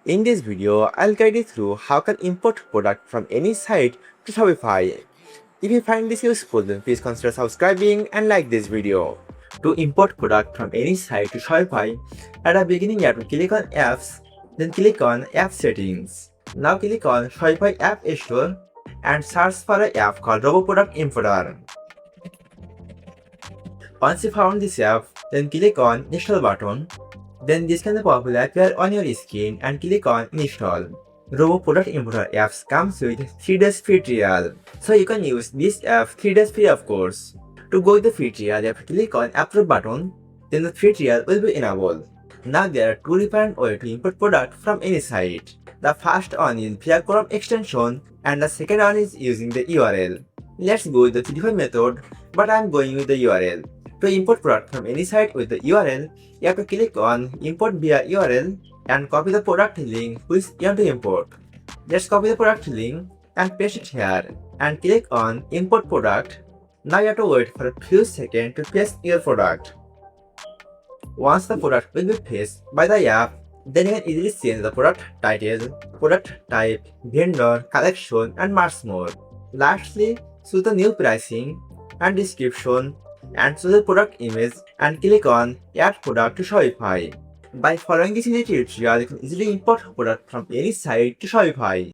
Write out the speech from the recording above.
In this video, I'll guide you through how you can import product from any site to Shopify. If you find this useful, then please consider subscribing and like this video. To import product from any site to Shopify, at the beginning you have to click on Apps, then click on App Settings. Now click on Shopify App Store and search for an app called Robo Product Importer. Once you found this app, then click on Install button. Then this can pop will appear on your screen and click on Install. Robo Product Importer apps comes with 3 days free trial, so you can use this app 3 days free of course. To go with the free trial, you have to click on Approve button, then the free trial will be enabled. Now there are two different ways to import product from any site. The first one is via Chrome extension and the second one is using the URL. Let's go with the different method, but I am going with the URL. To import product from any site with the URL, you have to click on Import via URL and copy the product link which you want to import. Just copy the product link and paste it here and click on Import Product. Now you have to wait for a few seconds to paste your product. Once the product will be pasted by the app, then you can easily change the product title, product type, vendor, collection and much more. Lastly, choose the new pricing and description and choose the product image and click on Add Product to Shopify. By following this easy tutorial, you can easily import product from any site to Shopify.